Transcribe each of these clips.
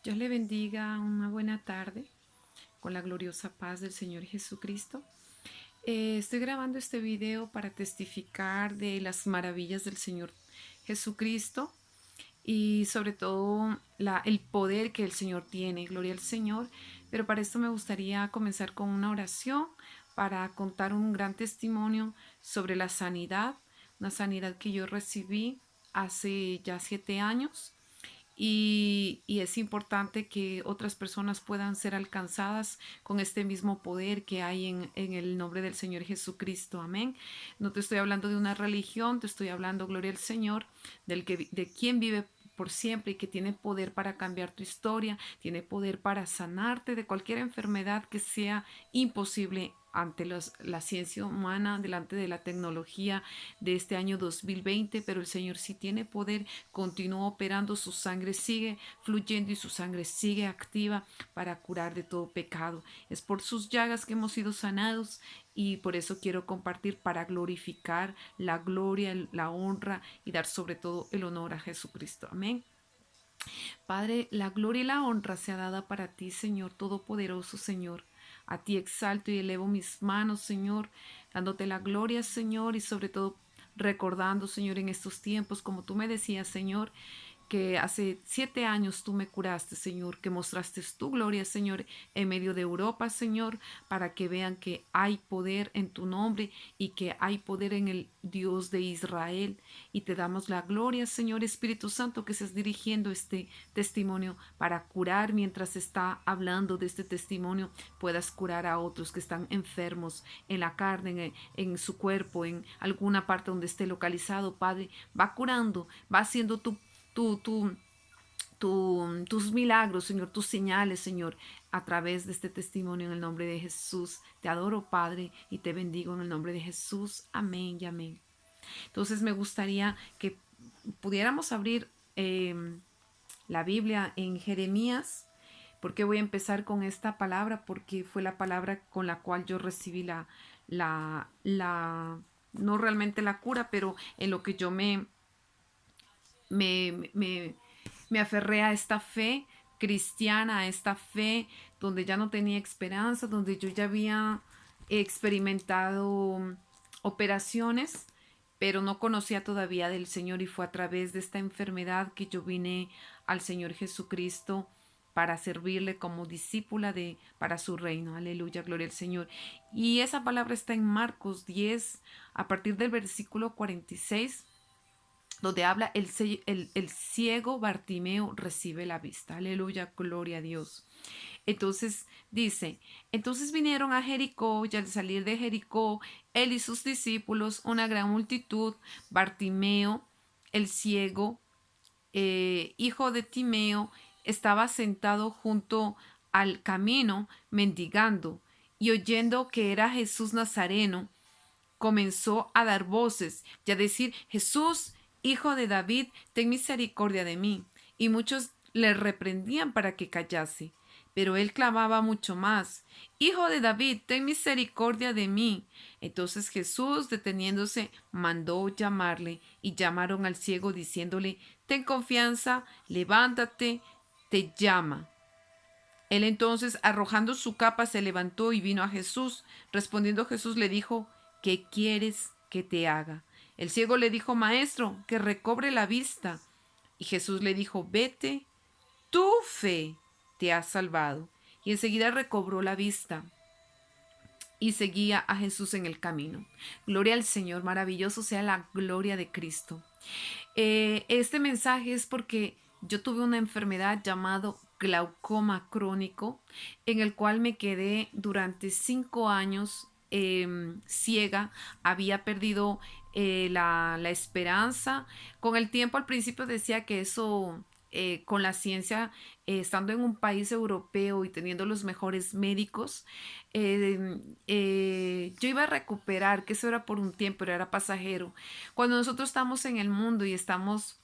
Dios le bendiga, una buena tarde con la gloriosa paz del Señor Jesucristo. Estoy grabando este video para testificar de las maravillas del Señor Jesucristo y sobre todo el poder que el Señor tiene. Gloria al Señor. Pero para esto me gustaría comenzar con una oración para contar un gran testimonio sobre la sanidad, una sanidad que yo recibí hace ya 7 años y es importante que otras personas puedan ser alcanzadas con este mismo poder que hay en el nombre del Señor Jesucristo. Amén. No te estoy hablando de una religión, te estoy hablando, gloria al Señor, de quien vive por siempre y que tiene poder para cambiar tu historia, tiene poder para sanarte de cualquier enfermedad que sea imposible ante la ciencia humana, delante de la tecnología de este año 2020, pero el Señor sí tiene poder, continúa operando, su sangre sigue fluyendo y su sangre sigue activa para curar de todo pecado. Es por sus llagas que hemos sido sanados y por eso quiero compartir para glorificar la gloria, la honra y dar sobre todo el honor a Jesucristo. Amén. Padre, la gloria y la honra sea dada para ti, Señor Todopoderoso, Señor. A ti exalto y elevo mis manos, Señor, dándote la gloria, Señor, y sobre todo recordando, Señor, en estos tiempos, como tú me decías, Señor, que hace 7 años tú me curaste, Señor, que mostraste tu gloria, Señor, en medio de Europa, Señor, para que vean que hay poder en tu nombre y que hay poder en el Dios de Israel. Y te damos la gloria, Señor Espíritu Santo, que estés dirigiendo este testimonio para curar mientras está hablando de este testimonio, puedas curar a otros que están enfermos en la carne, en su cuerpo, en alguna parte donde esté localizado, Padre. Va curando, va haciendo tu, tu, tus milagros, Señor, tus señales, Señor, a través de este testimonio en el nombre de Jesús. Te adoro, Padre, y te bendigo en el nombre de Jesús. Amén y amén. Entonces me gustaría que pudiéramos abrir la Biblia en Jeremías. ¿Por qué voy a empezar con esta palabra? Porque fue la palabra con la cual yo recibí no realmente la cura, pero en lo que yo me, me, me aferré a esta fe cristiana, a esta fe donde ya no tenía esperanza, donde yo ya había experimentado operaciones, pero no conocía todavía del Señor y fue a través de esta enfermedad que yo vine al Señor Jesucristo para servirle como discípula para su reino. Aleluya, gloria al Señor. Y esa palabra está en Marcos 10, a partir del versículo 46, donde habla el ciego Bartimeo recibe la vista. Aleluya, gloria a Dios. Entonces dice, entonces vinieron a Jericó y al salir de Jericó, él y sus discípulos, una gran multitud, Bartimeo, el ciego, hijo de Timeo, estaba sentado junto al camino mendigando y oyendo que era Jesús Nazareno, comenzó a dar voces y a decir, Jesús, hijo de David, ten misericordia de mí. Y muchos le reprendían para que callase. Pero él clamaba mucho más, Hijo de David, ten misericordia de mí. Entonces Jesús, deteniéndose, mandó llamarle, y llamaron al ciego diciéndole, ten confianza, levántate, te llama. Él entonces, arrojando su capa, se levantó y vino a Jesús. Respondiendo Jesús le dijo, ¿qué quieres que te haga? El ciego le dijo, Maestro, que recobre la vista. Y Jesús le dijo, vete, tu fe te ha salvado. Y enseguida recobró la vista y seguía a Jesús en el camino. Gloria al Señor, maravilloso sea la gloria de Cristo. Este mensaje es porque yo tuve una enfermedad llamado glaucoma crónico, en el cual me quedé durante 5 años ciega, había perdido la esperanza. Con el tiempo al principio decía que eso, con la ciencia, estando en un país europeo y teniendo los mejores médicos, yo iba a recuperar, que eso era por un tiempo, pero era pasajero. Cuando nosotros estamos en el mundo y estamos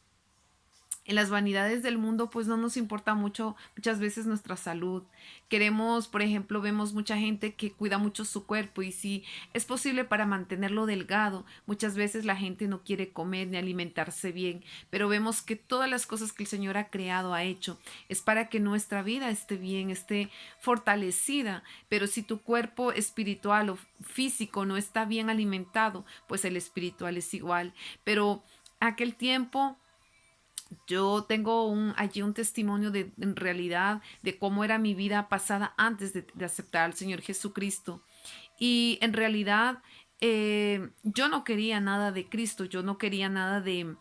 En las vanidades del mundo pues no nos importa mucho muchas veces nuestra salud. Queremos, por ejemplo, vemos mucha gente que cuida mucho su cuerpo y si es posible para mantenerlo delgado, muchas veces la gente no quiere comer ni alimentarse bien, pero vemos que todas las cosas que el Señor ha creado, ha hecho, es para que nuestra vida esté bien, esté fortalecida, pero si tu cuerpo espiritual o físico no está bien alimentado, pues el espiritual es igual. Pero aquel tiempo yo tengo allí un testimonio de, en realidad, de cómo era mi vida pasada antes de aceptar al Señor Jesucristo. Y en realidad, yo no quería nada de Cristo, yo no quería nada de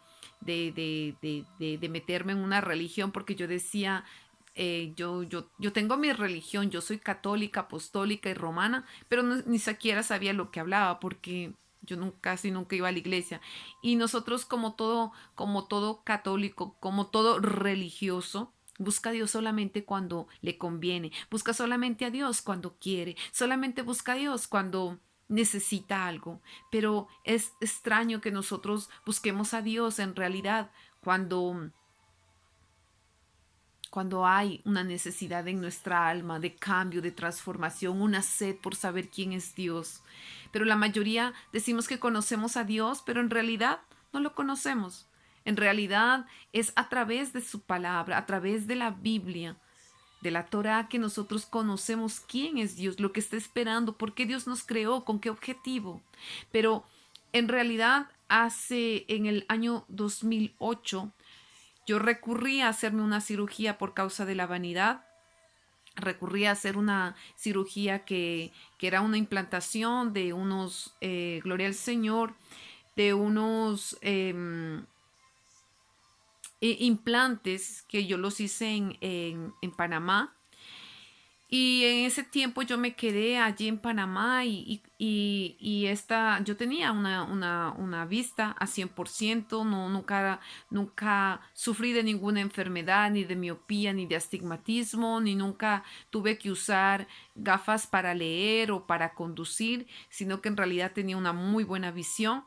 meterme en una religión porque yo decía, yo tengo mi religión, yo soy católica, apostólica y romana, pero ni siquiera sabía lo que hablaba porque yo nunca, casi nunca iba a la iglesia. Y nosotros como todo católico, como todo religioso, busca a Dios solamente cuando le conviene, busca solamente a Dios cuando quiere, solamente busca a Dios cuando necesita algo. Pero es extraño que nosotros busquemos a Dios en realidad cuando hay una necesidad en nuestra alma de cambio, de transformación, una sed por saber quién es Dios. Pero la mayoría decimos que conocemos a Dios, pero en realidad no lo conocemos. En realidad es a través de su palabra, a través de la Biblia, de la Torah, que nosotros conocemos quién es Dios, lo que está esperando, por qué Dios nos creó, con qué objetivo. Pero en realidad hace en el año 2008 yo recurrí a hacerme una cirugía por causa de la vanidad. Recurrí a hacer una cirugía que era una implantación de unos, gloria al Señor, de unos implantes que yo los hice en Panamá. Y en ese tiempo yo me quedé allí en Panamá yo tenía una vista a 100%, no, nunca sufrí de ninguna enfermedad, ni de miopía, ni de astigmatismo, ni nunca tuve que usar gafas para leer o para conducir, sino que en realidad tenía una muy buena visión.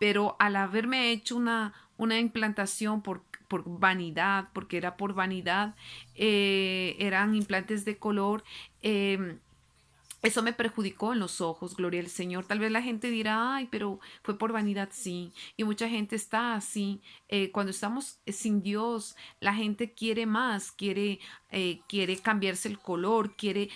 Pero al haberme hecho una implantación por vanidad, porque era por vanidad, eran implantes de color, eso me perjudicó en los ojos, gloria al Señor. Tal vez la gente dirá, ay, pero fue por vanidad, sí. Y mucha gente está así. Cuando estamos sin Dios, la gente quiere más, quiere cambiarse el color,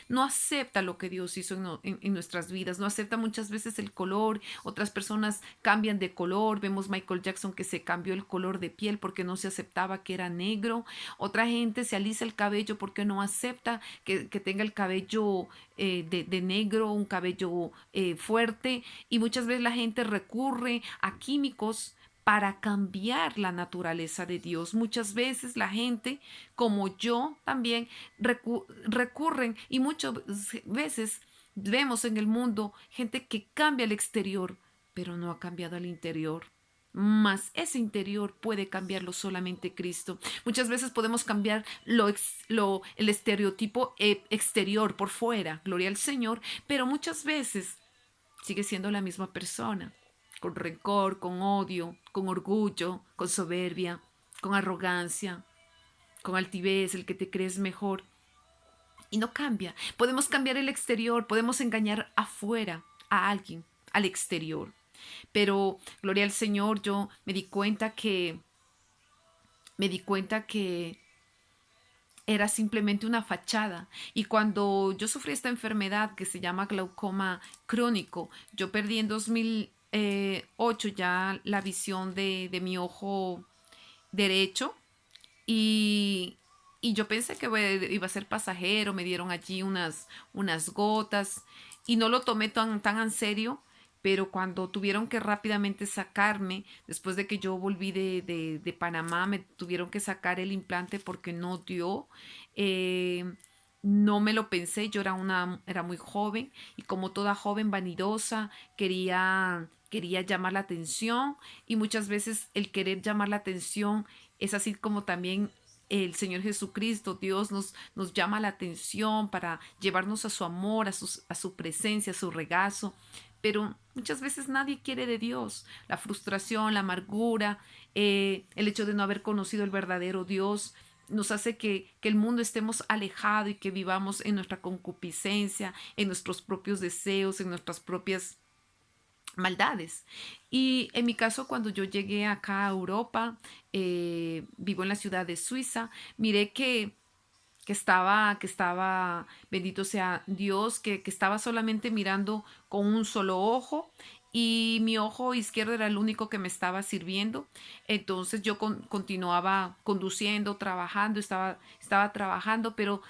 no acepta lo que Dios hizo en nuestras vidas, no acepta muchas veces el color. Otras personas cambian de color. Vemos Michael Jackson que se cambió el color de piel porque no se aceptaba que era negro. Otra gente se alisa el cabello porque no acepta que tenga el cabello de negro, un cabello fuerte, y muchas veces la gente recurre a químicos para cambiar la naturaleza de Dios. Muchas veces la gente, como yo también, recurren y muchas veces vemos en el mundo gente que cambia el exterior, pero no ha cambiado el interior. Mas ese interior puede cambiarlo solamente Cristo. Muchas veces podemos cambiar el estereotipo exterior por fuera, gloria al Señor, pero muchas veces sigue siendo la misma persona, con rencor, con odio, con orgullo, con soberbia, con arrogancia, con altivez, el que te crees mejor. Y no cambia. Podemos cambiar el exterior, podemos engañar afuera a alguien, al exterior. Pero, gloria al Señor, yo me di cuenta que era simplemente una fachada. Y cuando yo sufrí esta enfermedad que se llama glaucoma crónico, yo perdí en 2008 ya la visión de mi ojo derecho y, y yo pensé que iba a ser pasajero, me dieron allí unas gotas y no lo tomé tan en serio, pero cuando tuvieron que rápidamente sacarme, después de que yo volví de Panamá, me tuvieron que sacar el implante porque no dio. eh, no me lo pensé, yo era muy joven y como toda joven vanidosa quería llamar la atención, y muchas veces el querer llamar la atención es así como también el Señor Jesucristo, Dios nos llama la atención para llevarnos a su amor, a su presencia, a su regazo, pero Muchas veces nadie quiere de Dios. La frustración, la amargura, el hecho de no haber conocido el verdadero Dios nos hace que el mundo estemos alejado y que vivamos en nuestra concupiscencia, en nuestros propios deseos, en nuestras propias maldades. Y en mi caso, cuando yo llegué acá a Europa, vivo en la ciudad de Suiza, miré que estaba, bendito sea Dios, que estaba solamente mirando con un solo ojo y mi ojo izquierdo era el único que me estaba sirviendo. Entonces yo continuaba conduciendo, trabajando, estaba trabajando, pero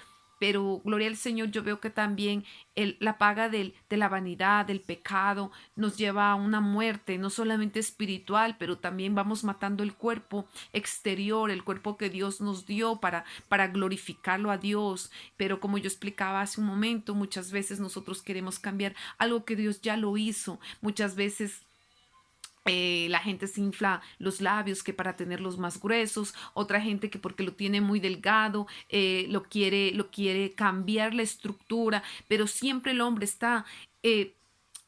gloria al Señor, yo veo que también la paga de la vanidad, del pecado, nos lleva a una muerte, no solamente espiritual, pero también vamos matando el cuerpo exterior, el cuerpo que Dios nos dio para glorificarlo a Dios. Pero como yo explicaba hace un momento, muchas veces nosotros queremos cambiar algo que Dios ya lo hizo. Muchas veces la gente se infla los labios que para tenerlos más gruesos, otra gente que porque lo tiene muy delgado, lo quiere cambiar la estructura, pero siempre el hombre está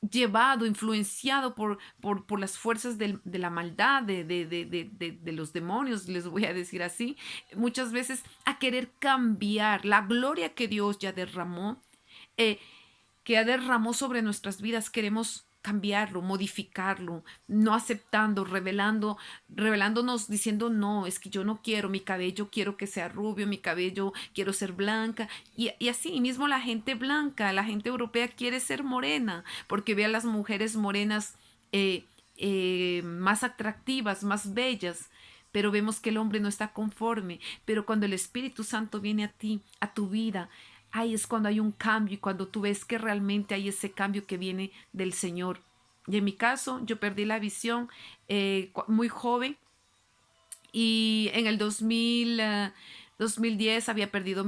llevado, influenciado por las fuerzas de la maldad, de los demonios, les voy a decir así, muchas veces a querer cambiar la gloria que Dios ya derramó, eh, que derramó sobre nuestras vidas, queremos cambiarlo, modificarlo, no aceptando, revelándonos, diciendo, no, es que yo no quiero, mi cabello quiero que sea rubio, mi cabello quiero ser blanca. Y así mismo la gente blanca, la gente europea quiere ser morena, porque ve a las mujeres morenas más atractivas, más bellas. Pero vemos que el hombre no está conforme. Pero cuando el Espíritu Santo viene a ti, a tu vida, ahí es cuando hay un cambio y cuando tú ves que realmente hay ese cambio que viene del Señor. Y en mi caso, yo perdí la visión muy joven y en el 2010 había perdido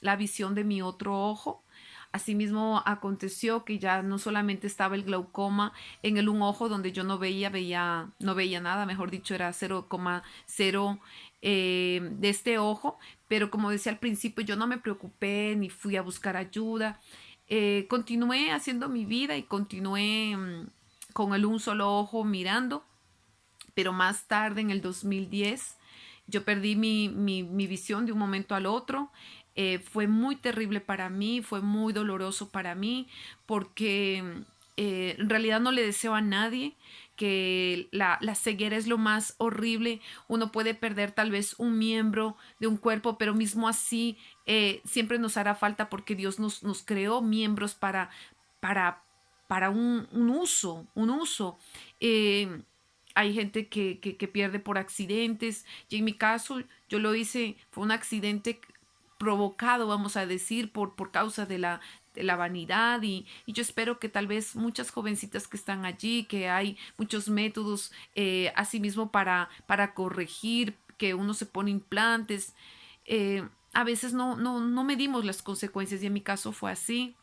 la visión de mi otro ojo. Asimismo aconteció que ya no solamente estaba el glaucoma en el un ojo donde yo no veía nada, mejor dicho, era 0,0 de este ojo, pero como decía al principio, yo no me preocupé ni fui a buscar ayuda. Continué haciendo mi vida y continué con el un solo ojo mirando, pero más tarde, en el 2010, yo perdí mi visión de un momento al otro. Fue muy terrible para mí, fue muy doloroso para mí, porque en realidad no le deseo a nadie que la ceguera es lo más horrible. Uno puede perder tal vez un miembro de un cuerpo, pero mismo así siempre nos hará falta porque Dios nos creó miembros para, para un uso, un uso. Eh, Hay gente que pierde por accidentes y en mi caso yo lo hice, fue un accidente provocado, vamos a decir, por causa de la vanidad y yo espero que tal vez muchas jovencitas que están allí, que hay muchos métodos asimismo para corregir, que uno se pone implantes, a veces no medimos las consecuencias y en mi caso fue así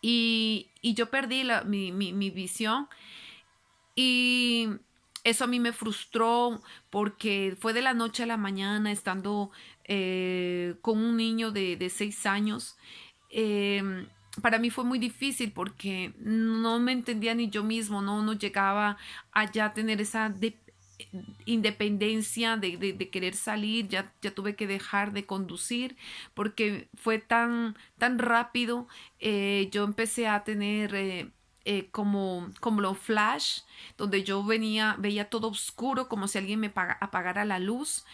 y yo perdí mi visión y eso a mí me frustró porque fue de la noche a la mañana estando con un niño de 6 años. Em, para mí fue muy difícil porque no me entendía ni yo mismo, no llegaba allá a tener esa independencia de querer salir, ya tuve que dejar de conducir porque fue tan rápido. Yo empecé a tener como los flash, donde yo veía todo oscuro, como si alguien me apagara la luz.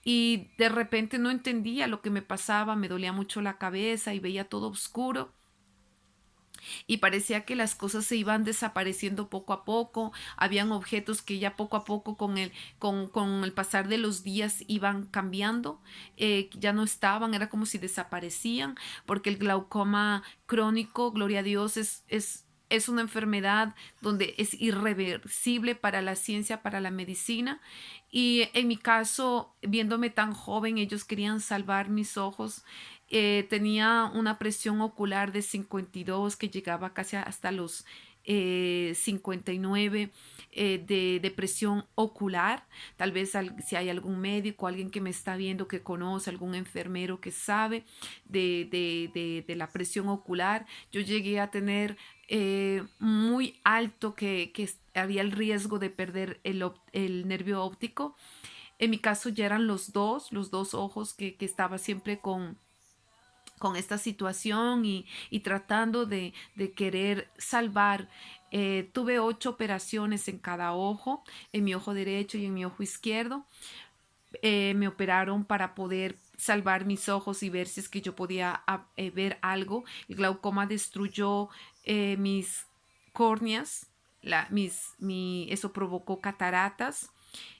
Y de repente no entendía lo que me pasaba, me dolía mucho la cabeza y veía todo oscuro y parecía que las cosas se iban desapareciendo poco a poco, habían objetos que ya poco a poco con el pasar de los días iban cambiando, ya no estaban, era como si desaparecían, porque el glaucoma crónico, gloria a Dios, es una enfermedad donde es irreversible para la ciencia, para la medicina. Y en mi caso, viéndome tan joven, ellos querían salvar mis ojos. Tenía una presión ocular de 52 que llegaba casi hasta los 59 de depresión ocular. Tal vez si hay algún médico, alguien que me está viendo, que conoce, algún enfermero que sabe de la presión ocular. Yo llegué a tener muy alto que había el riesgo de perder el nervio óptico. En mi caso ya eran los dos ojos que estaba siempre con esta situación y tratando de querer salvar. Tuve 8 operaciones en cada ojo, en mi ojo derecho y en mi ojo izquierdo. Me operaron para poder salvar mis ojos y ver si es que yo podía ver algo. El glaucoma destruyó mis córneas, eso provocó cataratas,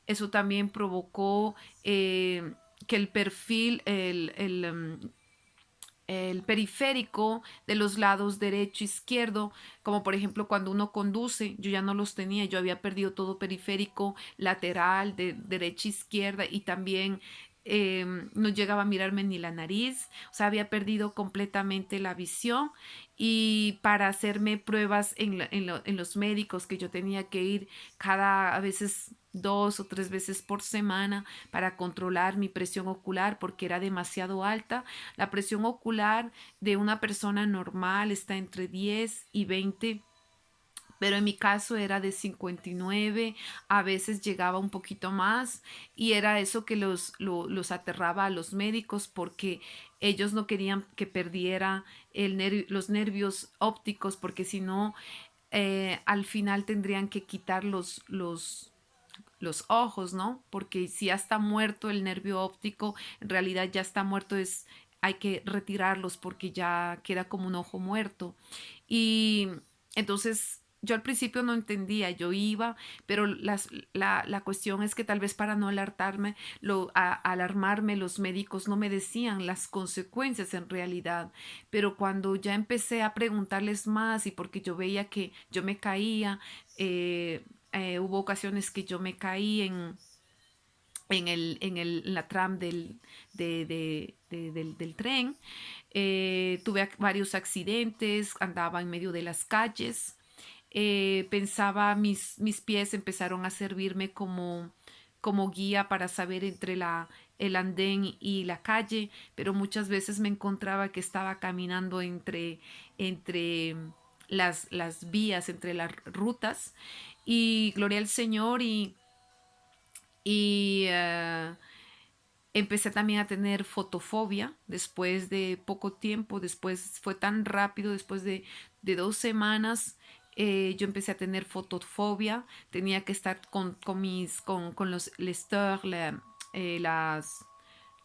eso también provocó que el perfil, el periférico de los lados derecho, izquierdo, como por ejemplo cuando uno conduce, yo ya no los tenía, yo había perdido todo periférico lateral, de derecha, izquierda y también no llegaba a mirarme ni la nariz, o sea, había perdido completamente la visión y para hacerme pruebas en los médicos que yo tenía que ir cada a veces 2 o 3 veces por semana para controlar mi presión ocular porque era demasiado alta. La presión ocular de una persona normal está entre 10 y 20, pero en mi caso era de 59, a veces llegaba un poquito más y era eso que los aterraba a los médicos porque ellos no querían que perdiera los nervios ópticos porque si no, al final tendrían que quitar los ojos, ¿no? Porque si ya está muerto el nervio óptico, en realidad ya está muerto, hay que retirarlos porque ya queda como un ojo muerto. Y entonces yo al principio no entendía, yo iba, pero la cuestión es que tal vez para no alertarme, alarmarme, los médicos no me decían las consecuencias en realidad. Pero cuando ya empecé a preguntarles más y porque yo veía que yo me caía, hubo ocasiones que yo me caí en la tram del tren. Tuve varios accidentes, andaba en medio de las calles. Pensaba, mis pies empezaron a servirme como guía para saber entre el andén y la calle, pero muchas veces me encontraba que estaba caminando entre las vías, entre las rutas. Y gloria al Señor y empecé también a tener fotofobia después de poco tiempo, después fue tan rápido, después de 2 semanas. Yo empecé a tener fotofobia, tenía que estar con los lesteurs,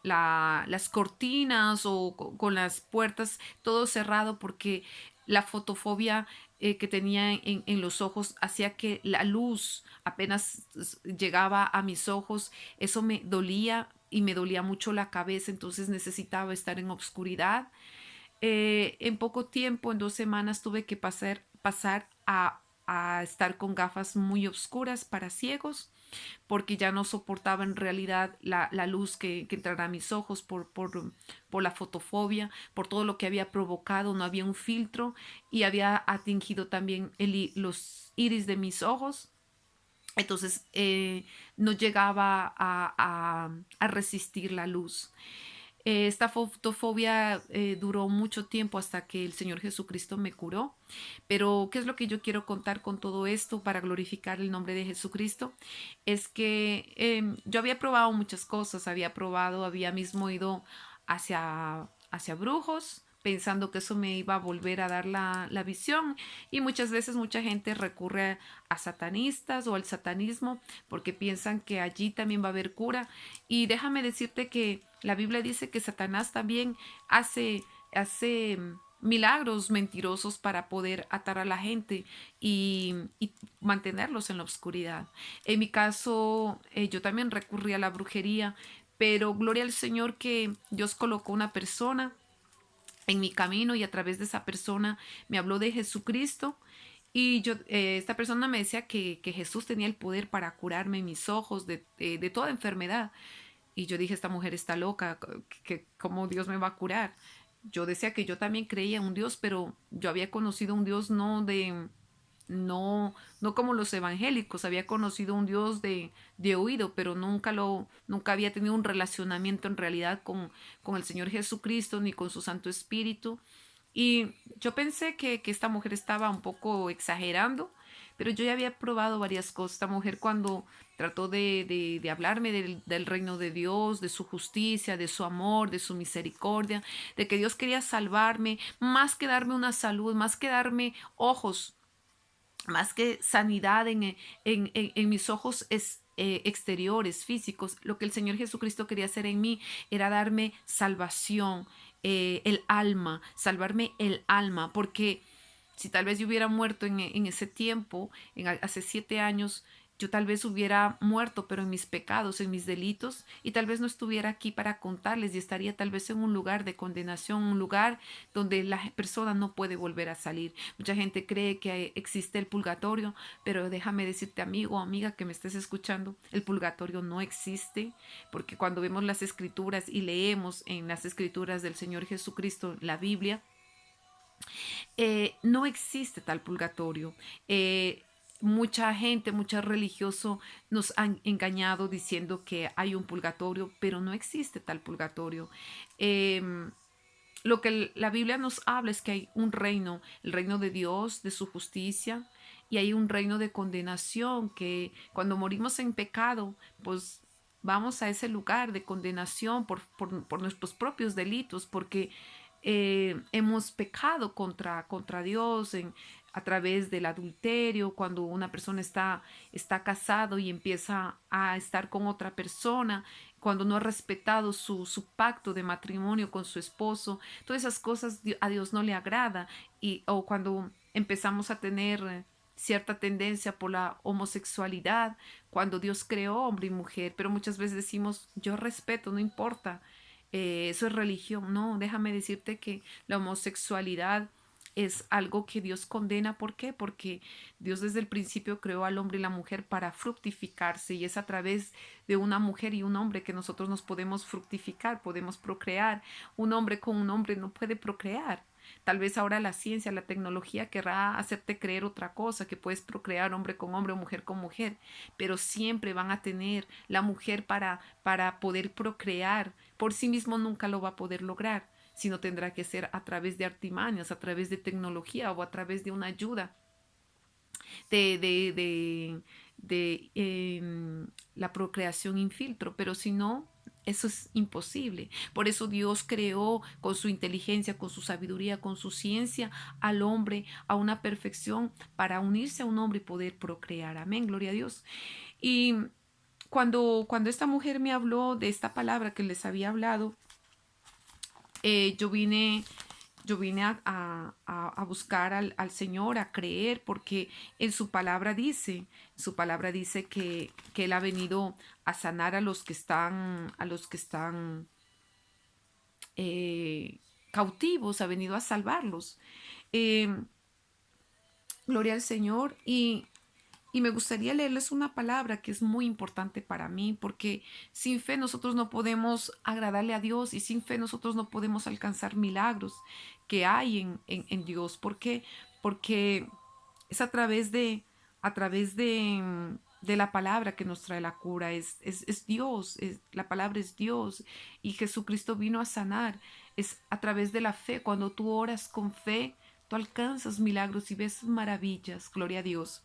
las cortinas o con las puertas, todo cerrado porque la fotofobia que tenía en los ojos hacía que la luz apenas llegaba a mis ojos, eso me dolía y me dolía mucho la cabeza, entonces necesitaba estar en obscuridad. En poco tiempo, en 2 semanas, tuve que pasar a estar con gafas muy oscuras para ciegos porque ya no soportaba en realidad la luz que entrara a mis ojos por la fotofobia, por todo lo que había provocado, no había un filtro y había atingido también los iris de mis ojos. Entonces no llegaba a resistir la luz. Esta fotofobia duró mucho tiempo hasta que el Señor Jesucristo me curó. Pero, ¿qué es lo que yo quiero contar con todo esto para glorificar el nombre de Jesucristo? Es que yo había probado muchas cosas, había mismo ido hacia brujos, pensando que eso me iba a volver a dar la visión. Y muchas veces mucha gente recurre a satanistas o al satanismo porque piensan que allí también va a haber cura. Y déjame decirte que la Biblia dice que Satanás también hace milagros mentirosos para poder atar a la gente y mantenerlos en la oscuridad. En mi caso, yo también recurrí a la brujería, pero gloria al Señor que Dios colocó una persona en mi camino y a través de esa persona me habló de Jesucristo. Y esta persona me decía que Jesús tenía el poder para curarme mis ojos de toda enfermedad. Y yo dije, esta mujer está loca, ¿cómo Dios me va a curar? Yo decía que yo también creía en un Dios, pero yo había conocido un Dios no no como los evangélicos. Había conocido un Dios de oído, pero nunca había tenido un relacionamiento en realidad con el Señor Jesucristo ni con su Santo Espíritu. Y yo pensé que esta mujer estaba un poco exagerando, pero yo ya había probado varias cosas. Esta mujer, cuando trató de hablarme del reino de Dios, de su justicia, de su amor, de su misericordia, de que Dios quería salvarme, más que darme una salud, más que darme ojos, más que sanidad en mis ojos exteriores, físicos. Lo que el Señor Jesucristo quería hacer en mí era darme salvación, el alma, salvarme el alma, porque si tal vez yo hubiera muerto en ese tiempo, hace 7 años, yo tal vez hubiera muerto, pero en mis pecados, en mis delitos, y tal vez no estuviera aquí para contarles, y estaría tal vez en un lugar de condenación, un lugar donde la persona no puede volver a salir. Mucha gente cree que existe el purgatorio, pero déjame decirte, amigo o amiga que me estés escuchando, el purgatorio no existe, porque cuando vemos las escrituras y leemos en las escrituras del Señor Jesucristo la Biblia, no existe tal purgatorio. Mucha gente, muchos religiosos nos han engañado diciendo que hay un purgatorio, pero no existe tal purgatorio. Lo que la Biblia nos habla es que hay un reino, el reino de Dios, de su justicia, y hay un reino de condenación, que cuando morimos en pecado, pues vamos a ese lugar de condenación por nuestros propios delitos, porque hemos pecado contra Dios a través del adulterio, cuando una persona está casado y empieza a estar con otra persona, cuando no ha respetado su pacto de matrimonio con su esposo. Todas esas cosas a Dios no le agrada, o cuando empezamos a tener cierta tendencia por la homosexualidad, cuando Dios creó hombre y mujer, pero muchas veces decimos, yo respeto, no importa, eso es religión. No, déjame decirte que la homosexualidad es algo que Dios condena. ¿Por qué? Porque Dios desde el principio creó al hombre y la mujer para fructificarse, y es a través de una mujer y un hombre que nosotros nos podemos fructificar, podemos procrear. Un hombre con un hombre no puede procrear. Tal vez ahora la ciencia, la tecnología querrá hacerte creer otra cosa, que puedes procrear hombre con hombre o mujer con mujer, pero siempre van a tener la mujer para poder procrear. Por sí mismo nunca lo va a poder lograr, sino tendrá que ser a través de artimañas, a través de tecnología o a través de una ayuda de, de, de, la procreación in filtro, pero si no, eso es imposible. Por eso Dios creó con su inteligencia, con su sabiduría, con su ciencia al hombre a una perfección para unirse a un hombre y poder procrear. Amén, gloria a Dios. Y cuando esta mujer me habló de esta palabra que les había hablado, yo vine a buscar al Señor, a creer, porque en su palabra dice que Él ha venido a sanar a los que están cautivos, ha venido a salvarlos. Eh, Gloria al Señor. Y me gustaría leerles una palabra que es muy importante para mí, porque sin fe nosotros no podemos agradarle a Dios, y sin fe nosotros no podemos alcanzar milagros que hay en Dios. ¿Por qué? Porque es a través de la palabra que nos trae la cura. Es Dios, la palabra es Dios, y Jesucristo vino a sanar. Es a través de la fe. Cuando tú oras con fe, tú alcanzas milagros y ves maravillas. Gloria a Dios.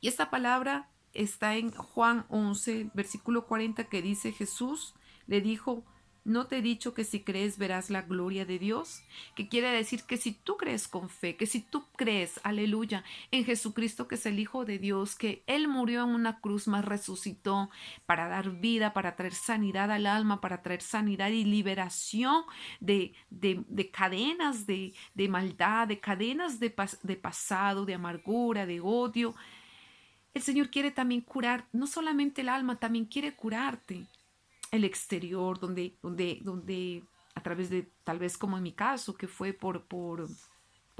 Y esta palabra está en Juan 11, versículo 40, que dice: Jesús le dijo, ¿no te he dicho que si crees verás la gloria de Dios? Que quiere decir que si tú crees con fe, que si tú crees, aleluya, en Jesucristo, que es el Hijo de Dios, que Él murió en una cruz, mas resucitó para dar vida, para traer sanidad al alma, para traer sanidad y liberación de cadenas de maldad, de cadenas de pasado, de amargura, de odio. El Señor quiere también curar, no solamente el alma, también quiere curarte el exterior, donde a través de, tal vez como en mi caso, que fue por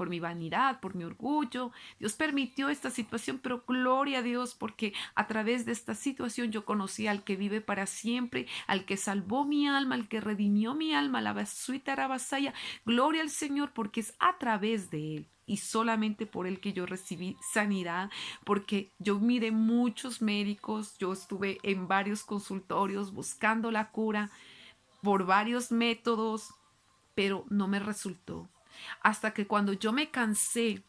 mi vanidad, por mi orgullo, Dios permitió esta situación, pero gloria a Dios, porque a través de esta situación yo conocí al que vive para siempre, al que salvó mi alma, al que redimió mi alma, la basuita arabasaya. Gloria al Señor, porque es a través de Él. y solamente por Él que yo recibí sanidad, porque yo miré muchos médicos, yo estuve en varios consultorios buscando la cura por varios métodos, pero no me resultó. Hasta que cuando yo me cansé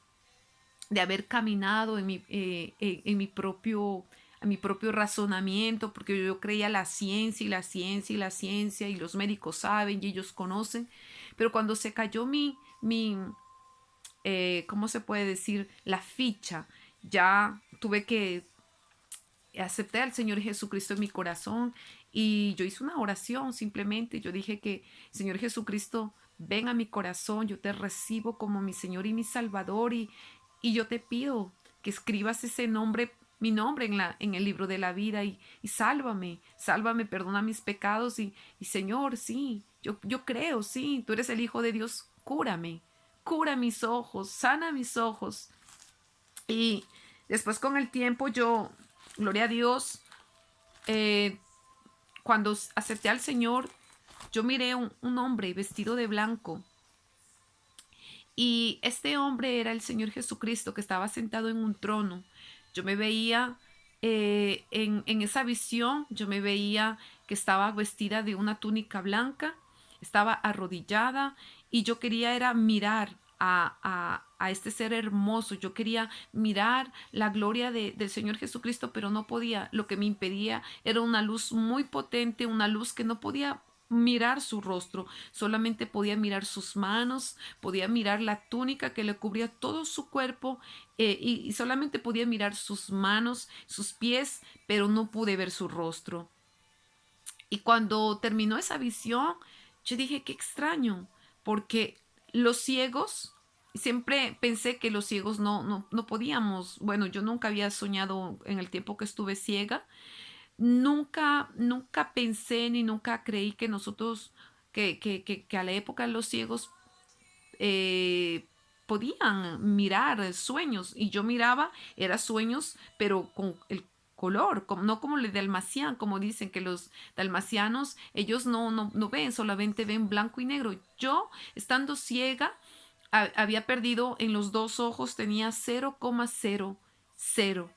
de haber caminado en mi propio razonamiento, porque yo creía la ciencia y la ciencia y la ciencia, y los médicos saben y ellos conocen, pero cuando se cayó ¿cómo se puede decir? La ficha, ya tuve que aceptar al Señor Jesucristo en mi corazón y yo hice una oración simplemente. Yo dije que, Señor Jesucristo, ven a mi corazón, yo te recibo como mi Señor y mi Salvador y yo te pido que escribas ese nombre, mi nombre en el libro de la vida y sálvame, perdona mis pecados y Señor, sí, yo creo, sí, tú eres el Hijo de Dios, cúrame, cura mis ojos, sana mis ojos. Y después con el tiempo yo, gloria a Dios, eh, cuando acepté al Señor, yo miré un hombre vestido de blanco. Y este hombre era el Señor Jesucristo que estaba sentado en un trono. Yo me veía en esa visión, yo me veía que estaba vestida de una túnica blanca, estaba arrodillada y yo quería era mirar a este ser hermoso. Yo quería mirar la gloria del Señor Jesucristo, pero no podía. Lo que me impedía era una luz muy potente, una luz que no podía mirar su rostro, solamente podía mirar sus manos, podía mirar la túnica que le cubría todo su cuerpo y solamente podía mirar sus manos, sus pies, pero no pude ver su rostro. Y cuando terminó esa visión, yo dije, qué extraño, porque los ciegos, siempre pensé que los ciegos no podíamos, bueno, yo nunca había soñado en el tiempo que estuve ciega, nunca pensé ni nunca creí que nosotros, que a la época los ciegos eh, podían mirar sueños. Y yo miraba, era sueños, pero con el color, no como el dalmacián, como dicen que los dalmacianos, ellos no ven, solamente ven blanco y negro. Yo, estando ciega, había perdido en los dos ojos, tenía 0,00.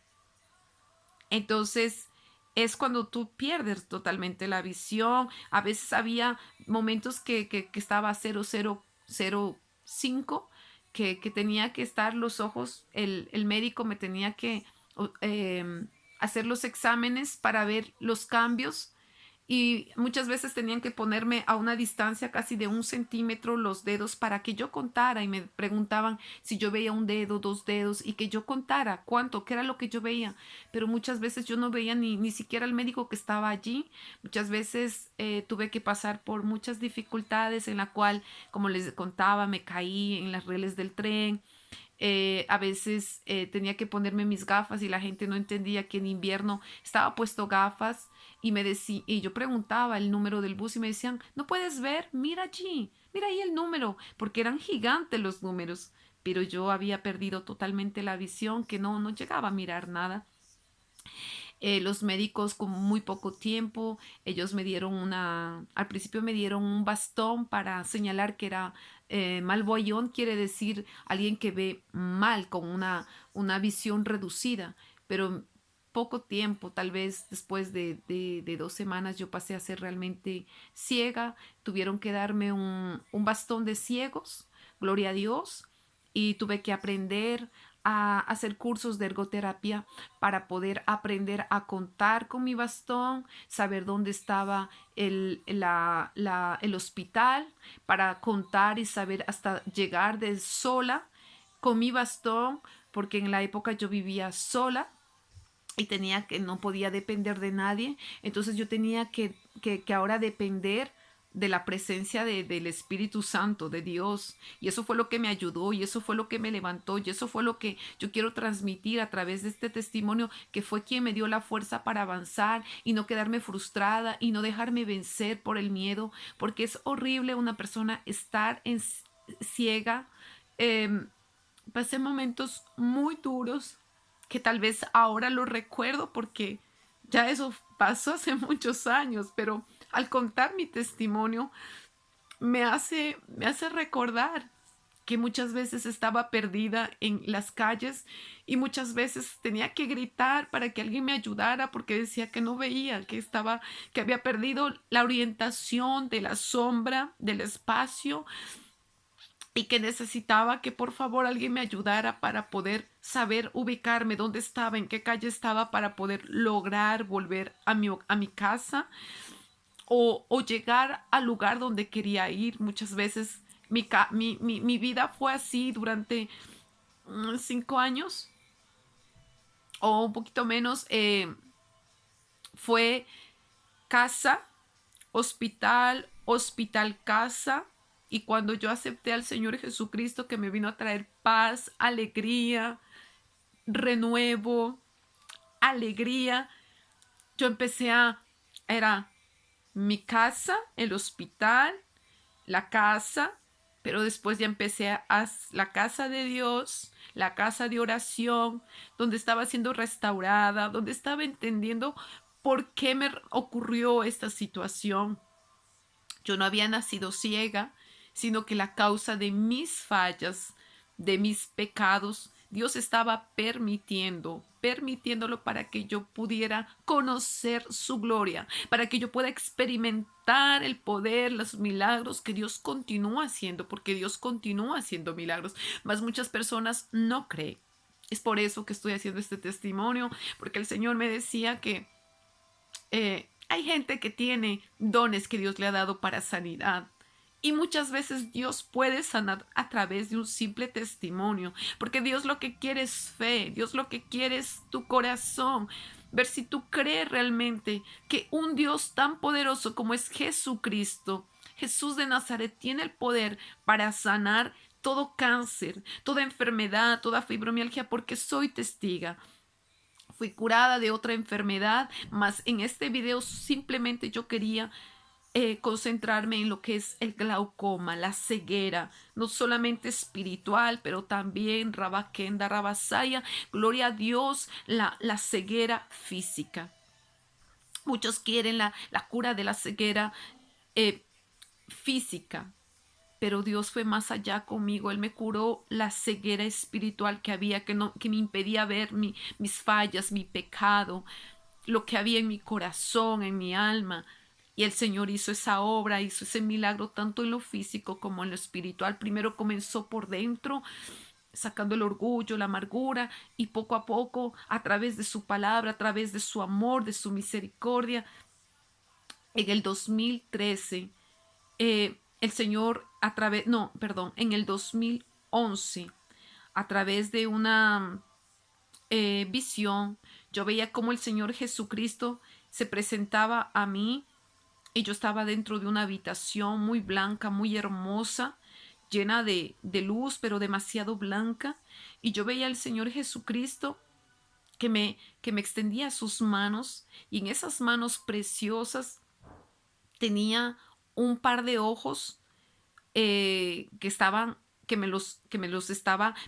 Entonces es cuando tú pierdes totalmente la visión. A veces había momentos que estaba a 0,005, que tenía que estar los ojos, el médico me tenía que hacer los exámenes para ver los cambios y muchas veces tenían que ponerme a una distancia casi de 1 centímetro los dedos para que yo contara y me preguntaban si yo veía un dedo, dos dedos y que yo contara cuánto, qué era lo que yo veía. Pero muchas veces yo no veía ni siquiera al médico que estaba allí. Muchas veces tuve que pasar por muchas dificultades en la cual, como les contaba, me caí en las rieles del tren. A veces tenía que ponerme mis gafas y la gente no entendía que en invierno estaba puesto gafas y yo preguntaba el número del bus y me decían, no puedes ver, mira allí, mira ahí el número, porque eran gigantes los números, pero yo había perdido totalmente la visión, que no llegaba a mirar nada. Los médicos con muy poco tiempo, ellos me dieron al principio me dieron un bastón para señalar que era malvoyón, quiere decir alguien que ve mal, con una visión reducida, pero poco tiempo, tal vez después de 2 semanas yo pasé a ser realmente ciega, tuvieron que darme un bastón de ciegos, gloria a Dios, y tuve que aprender a hacer cursos de ergoterapia para poder aprender a contar con mi bastón, saber dónde estaba el hospital, para contar y saber hasta llegar de sola con mi bastón, porque en la época yo vivía sola y no podía depender de nadie, entonces yo tenía que ahora depender de la presencia del Espíritu Santo, de Dios. Y eso fue lo que me ayudó y eso fue lo que me levantó y eso fue lo que yo quiero transmitir a través de este testimonio, que fue quien me dio la fuerza para avanzar y no quedarme frustrada y no dejarme vencer por el miedo, porque es horrible una persona estar ciega. Pasé momentos muy duros que tal vez ahora lo recuerdo porque ya eso pasó hace muchos años, pero al contar mi testimonio me hace recordar que muchas veces estaba perdida en las calles y muchas veces tenía que gritar para que alguien me ayudara porque decía que no veía, que había perdido la orientación de la sombra, del espacio, y que necesitaba que por favor alguien me ayudara para poder saber ubicarme, dónde estaba, en qué calle estaba, para poder lograr volver a mi casa o llegar al lugar donde quería ir. Muchas veces mi vida fue así durante 5 años o un poquito menos. Fue casa, hospital, hospital, casa. Y cuando yo acepté al Señor Jesucristo, que me vino a traer paz, alegría, renuevo, alegría, yo era mi casa, el hospital, la casa, pero después ya empecé la casa de Dios, la casa de oración, donde estaba siendo restaurada, donde estaba entendiendo por qué me ocurrió esta situación. Yo no había nacido ciega, sino que la causa de mis fallas, de mis pecados, Dios estaba permitiéndolo para que yo pudiera conocer su gloria, para que yo pueda experimentar el poder, los milagros que Dios continúa haciendo, porque Dios continúa haciendo milagros, mas muchas personas no creen. Es por eso que estoy haciendo este testimonio, porque el Señor me decía que hay gente que tiene dones que Dios le ha dado para sanidad. Y muchas veces Dios puede sanar a través de un simple testimonio, porque Dios lo que quiere es fe, Dios lo que quiere es tu corazón, ver si tú crees realmente que un Dios tan poderoso como es Jesucristo, Jesús de Nazaret, tiene el poder para sanar todo cáncer, toda enfermedad, toda fibromialgia, porque soy testiga. Fui curada de otra enfermedad, mas en este video simplemente yo quería concentrarme en lo que es el glaucoma, la ceguera, no solamente espiritual, pero también Rabakenda, Rabasaya, gloria a Dios, la ceguera física. Muchos quieren la cura de la ceguera eh, física, pero Dios fue más allá conmigo. Él me curó la ceguera espiritual que había, que me impedía ver mis fallas, mi pecado, lo que había en mi corazón, en mi alma. Y el Señor hizo esa obra, hizo ese milagro tanto en lo físico como en lo espiritual. Primero comenzó por dentro, sacando el orgullo, la amargura, y poco a poco, a través de su palabra, a través de su amor, de su misericordia, en el 2013, el Señor en el 2011, a través de una visión, yo veía cómo el Señor Jesucristo se presentaba a mí y yo estaba dentro de una habitación muy blanca, muy hermosa, llena de luz, pero demasiado blanca. Y yo veía al Señor Jesucristo que me extendía sus manos y en esas manos preciosas tenía un par de ojos que estaban,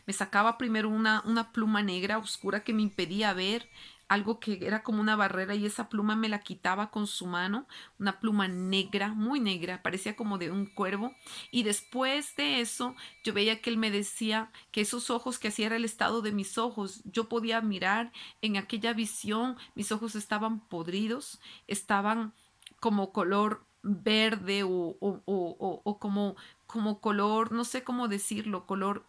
me sacaba primero una pluma negra oscura que me impedía ver algo que era como una barrera y esa pluma me la quitaba con su mano, una pluma negra, muy negra, parecía como de un cuervo. Y después de eso, yo veía que él me decía que esos ojos que hacía era el estado de mis ojos. Yo podía mirar en aquella visión, mis ojos estaban podridos, estaban como color verde o como color, no sé cómo decirlo, color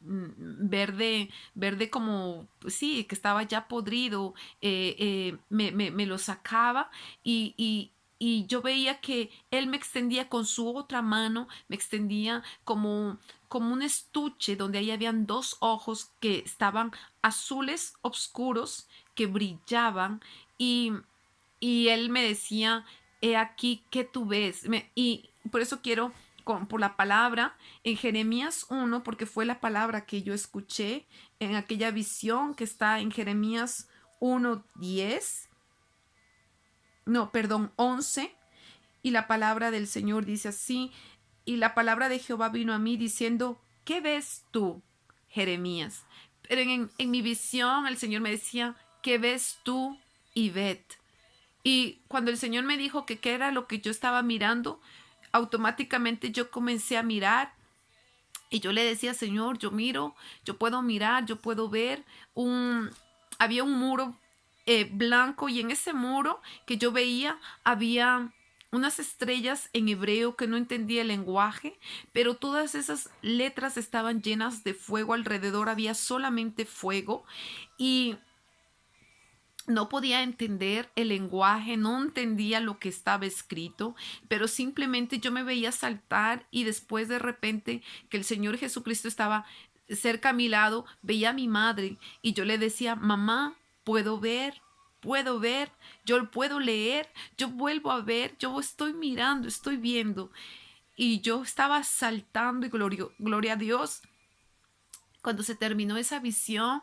verde como, pues sí, que estaba ya podrido, me lo sacaba y yo veía que él me extendía con su otra mano, me extendía como un estuche donde ahí habían dos ojos que estaban azules oscuros, que brillaban y, y él me decía, he aquí que tú ves. Y por eso quiero, por la palabra, en Jeremías 1, porque fue la palabra que yo escuché en aquella visión que está en Jeremías 1:10, no, perdón, 11, y la palabra del Señor dice así, y la palabra de Jehová vino a mí diciendo, ¿qué ves tú, Jeremías? Pero en mi visión el Señor me decía, ¿qué ves tú, Ivette? Y cuando el Señor me dijo que qué era lo que yo estaba mirando, automáticamente yo comencé a mirar y yo le decía, Señor, yo miro, yo puedo mirar, yo puedo ver había un muro blanco y en ese muro que yo veía había unas estrellas en hebreo que no entendía el lenguaje, pero todas esas letras estaban llenas de fuego, alrededor había solamente fuego y no podía entender el lenguaje, no entendía lo que estaba escrito, pero simplemente yo me veía saltar y después de repente que el Señor Jesucristo estaba cerca a mi lado, veía a mi madre y yo le decía, mamá, puedo ver, yo puedo leer, yo vuelvo a ver, yo estoy mirando, estoy viendo. Y yo estaba saltando y gloria a Dios. Cuando se terminó esa visión,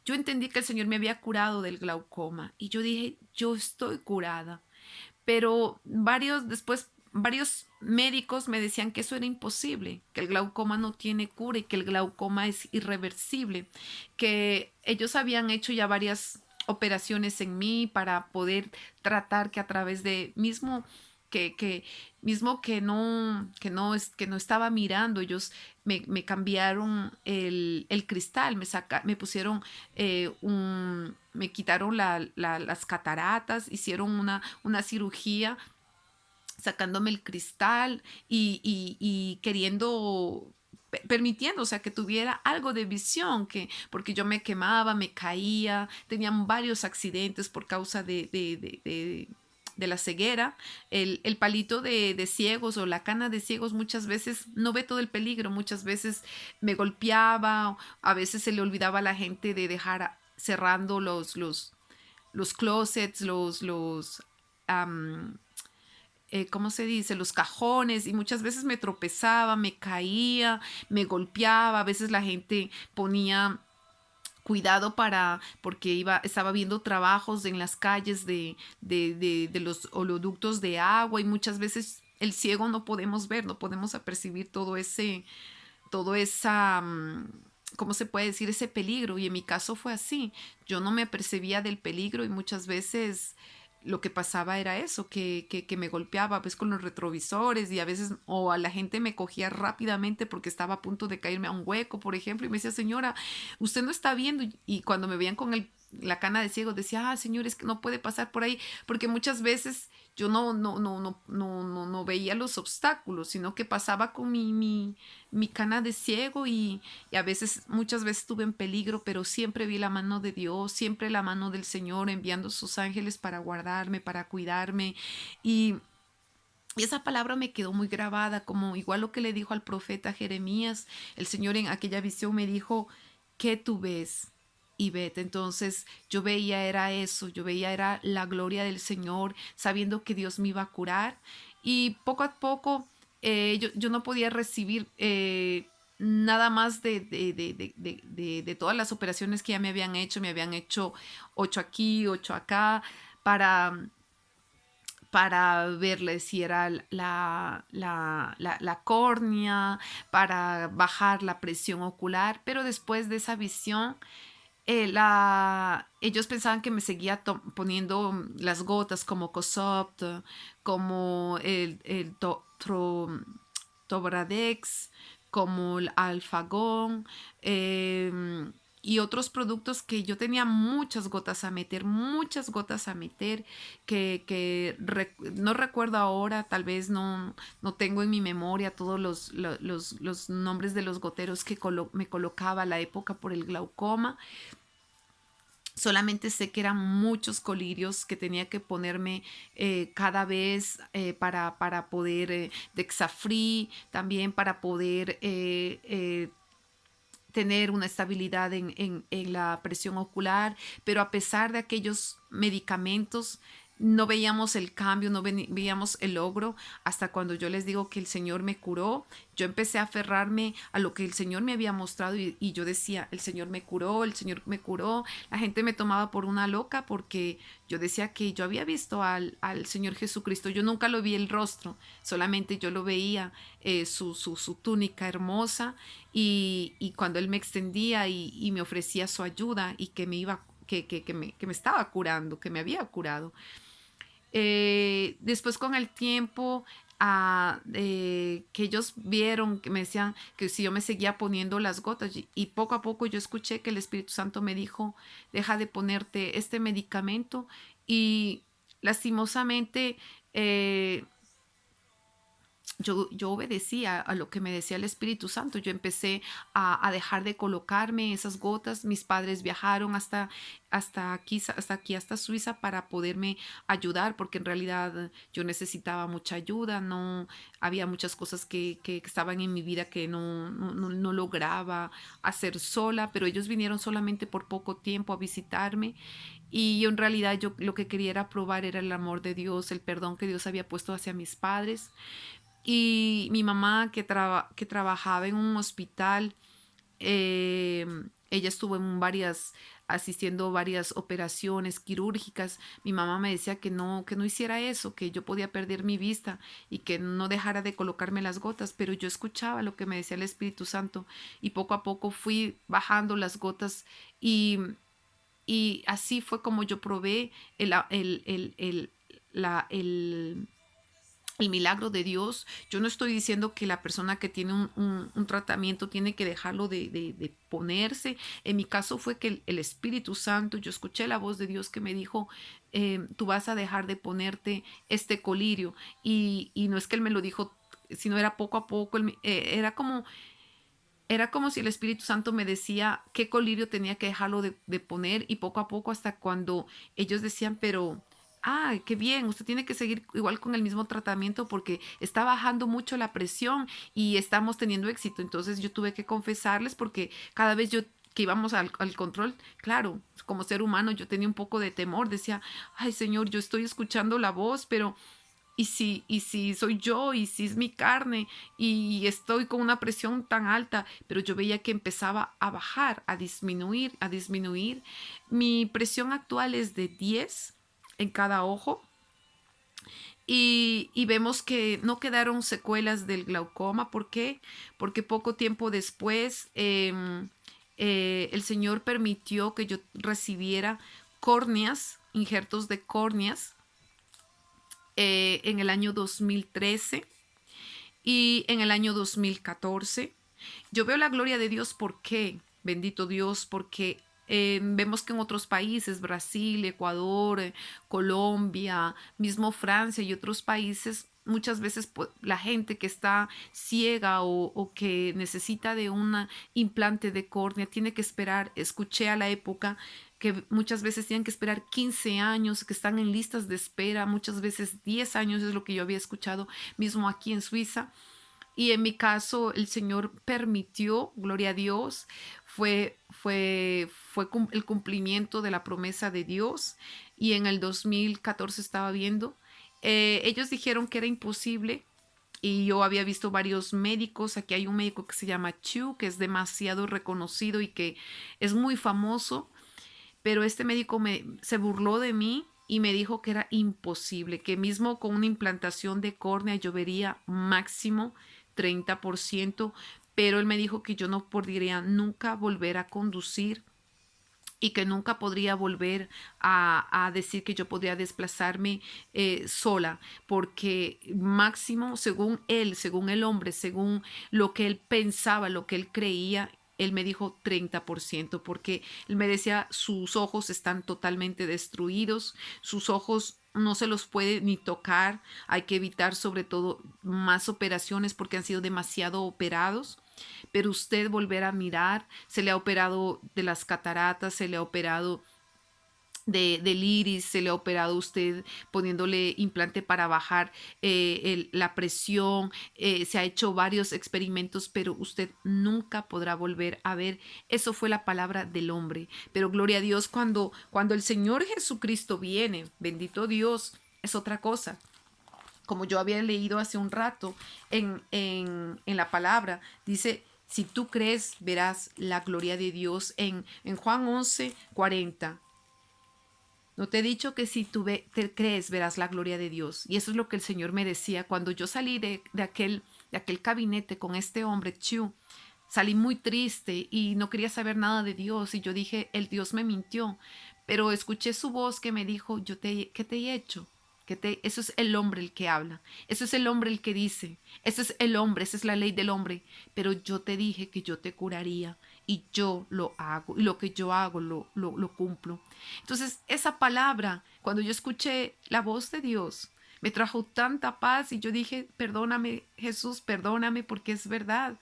yo entendí que el Señor me había curado del glaucoma y yo dije, yo estoy curada. Pero varios médicos me decían que eso era imposible, que el glaucoma no tiene cura y que el glaucoma es irreversible, que ellos habían hecho ya varias operaciones en mí para poder tratar que a través de que mismo que no estaba mirando, ellos me cambiaron el cristal, me pusieron me quitaron las cataratas, hicieron una cirugía sacándome el cristal y queriendo permitiendo, o sea, que tuviera algo de visión, porque yo me quemaba, me caía, tenían varios accidentes por causa de la ceguera. El palito de ciegos o la cana de ciegos muchas veces no ve todo el peligro, muchas veces me golpeaba, a veces se le olvidaba a la gente de dejar cerrando los closets, ¿cómo se dice? Los cajones y muchas veces me tropezaba, me caía, me golpeaba, a veces la gente ponía cuidado porque estaba viendo trabajos en las calles de los oleoductos de agua y muchas veces el ciego no podemos ver, no podemos apercibir todo esa, ¿cómo se puede decir? Ese peligro. Y en mi caso fue así. Yo no me apercibía del peligro y muchas veces lo que pasaba era eso, que me golpeaba a veces con los retrovisores y a veces, o a la gente me cogía rápidamente porque estaba a punto de caerme a un hueco, por ejemplo, y me decía, señora, usted no está viendo. Y cuando me veían con la cana de ciego, decía, ah, señor, es que no puede pasar por ahí, porque muchas veces yo no veía los obstáculos, sino que pasaba con mi cana de ciego y a veces, muchas veces estuve en peligro, pero siempre vi la mano de Dios, siempre la mano del Señor enviando sus ángeles para guardarme, para cuidarme y... Y esa palabra me quedó muy grabada, como igual lo que le dijo al profeta Jeremías. El Señor en aquella visión me dijo, ¿qué tú ves? Y vete. Entonces yo veía era eso, yo veía era la gloria del Señor, sabiendo que Dios me iba a curar. Y poco a poco yo no podía recibir nada más de todas las operaciones que ya me habían hecho 8 aquí, 8 acá, para verle si era la córnea, para bajar la presión ocular, pero después de esa visión, ellos pensaban que me seguía poniendo las gotas como Cosopt, como Tobradex, como el Alfagón, y otros productos que yo tenía muchas gotas a meter, no recuerdo ahora, tal vez no tengo en mi memoria todos los nombres de los goteros que me colocaba a la época por el glaucoma. Solamente sé que eran muchos colirios que tenía que ponerme cada vez para poder, Dexafri, también para poder tener una estabilidad en la presión ocular, pero a pesar de aquellos medicamentos, no veíamos el cambio, no veíamos el logro hasta cuando yo les digo que el Señor me curó. Yo empecé a aferrarme a lo que el Señor me había mostrado y yo decía, el Señor me curó, el Señor me curó. La gente me tomaba por una loca porque yo decía que yo había visto al Señor Jesucristo. Yo nunca lo vi el rostro, solamente yo lo veía, su túnica hermosa y cuando Él me extendía y me ofrecía su ayuda y que me iba que me estaba curando, que me había curado. Después con el tiempo que ellos vieron, que me decían que si yo me seguía poniendo las gotas, y poco a poco yo escuché que el Espíritu Santo me dijo, deja de ponerte este medicamento, y lastimosamente eh, yo obedecía a lo que me decía el Espíritu Santo. Yo empecé a dejar de colocarme esas gotas. Mis padres viajaron hasta Suiza para poderme ayudar, porque en realidad yo necesitaba mucha ayuda. No había muchas cosas que estaban en mi vida que no lograba hacer sola, pero ellos vinieron solamente por poco tiempo a visitarme. Y yo en realidad yo lo que quería era probar era el amor de Dios, el perdón que Dios había puesto hacia mis padres. Y mi mamá, que trabajaba en un hospital, eh, ella estuvo asistiendo a varias operaciones quirúrgicas. Mi mamá me decía que no hiciera eso, que yo podía perder mi vista y que no dejara de colocarme las gotas, pero yo escuchaba lo que me decía el Espíritu Santo, y poco a poco fui bajando las gotas, y, y así fue como yo probé el milagro de Dios. Yo no estoy diciendo que la persona que tiene un tratamiento tiene que dejarlo de ponerse. En mi caso fue que el Espíritu Santo, yo escuché la voz de Dios que me dijo, tú vas a dejar de ponerte este colirio. Y no es que Él me lo dijo, sino era poco a poco. Era como si el Espíritu Santo me decía qué colirio tenía que dejarlo de poner, y poco a poco, hasta cuando ellos decían, pero, qué bien, usted tiene que seguir igual con el mismo tratamiento porque está bajando mucho la presión y estamos teniendo éxito. Entonces yo tuve que confesarles, porque cada vez que íbamos al control, claro, como ser humano yo tenía un poco de temor, decía, ay Señor, yo estoy escuchando la voz, pero y si soy yo, y si es mi carne, y estoy con una presión tan alta. Pero yo veía que empezaba a bajar, a disminuir. Mi presión actual es de 10 en cada ojo, y vemos que no quedaron secuelas del glaucoma. ¿Por qué? Porque poco tiempo después el Señor permitió que yo recibiera córneas, injertos de córneas, en el año 2013 y en el año 2014. Yo veo la gloria de Dios. ¿Por qué? Bendito Dios, porque vemos que en otros países, Brasil, Ecuador, Colombia, mismo Francia y otros países, muchas veces pues, la gente que está ciega o que necesita de un implante de córnea tiene que esperar. Escuché a la época que muchas veces tienen que esperar 15 años, que están en listas de espera, muchas veces 10 años es lo que yo había escuchado, mismo aquí en Suiza. Y en mi caso, el Señor permitió, gloria a Dios, fue el cumplimiento de la promesa de Dios. Y en el 2014 estaba viendo, ellos dijeron que era imposible. Y yo había visto varios médicos. Aquí hay un médico que se llama Chu, que es demasiado reconocido y que es muy famoso. Pero este médico se burló de mí y me dijo que era imposible, que mismo con una implantación de córnea yo vería máximo 30%, pero él me dijo que yo no podría nunca volver a conducir, y que nunca podría volver a decir que yo podría desplazarme sola, porque máximo, según él, según el hombre, según lo que él pensaba, lo que él creía, él me dijo 30%, porque él me decía, sus ojos están totalmente destruidos, sus ojos no se los puede ni tocar, hay que evitar sobre todo más operaciones porque han sido demasiado operados. Pero usted volver a mirar, se le ha operado de las cataratas, se le ha operado del iris, se le ha operado usted poniéndole implante para bajar la presión, se ha hecho varios experimentos, pero usted nunca podrá volver a ver. Eso fue la palabra del hombre. Pero gloria a Dios, cuando el Señor Jesucristo viene, bendito Dios, es otra cosa. Como yo había leído hace un rato en la palabra, dice, si tú crees, verás la gloria de Dios en Juan 11:40. No te he dicho que si te crees, verás la gloria de Dios. Y eso es lo que el Señor me decía cuando yo salí de aquel gabinete con este hombre, Chu. Salí muy triste y no quería saber nada de Dios. Y yo dije, el Dios me mintió. Pero escuché su voz que me dijo, ¿qué te he hecho? Eso es el hombre el que habla, eso es el hombre el que dice, eso es el hombre, esa es la ley del hombre. Pero yo te dije que yo te curaría y yo lo hago, y lo que yo hago lo cumplo. Entonces, esa palabra, cuando yo escuché la voz de Dios, me trajo tanta paz y yo dije, perdóname Jesús, perdóname porque es verdad.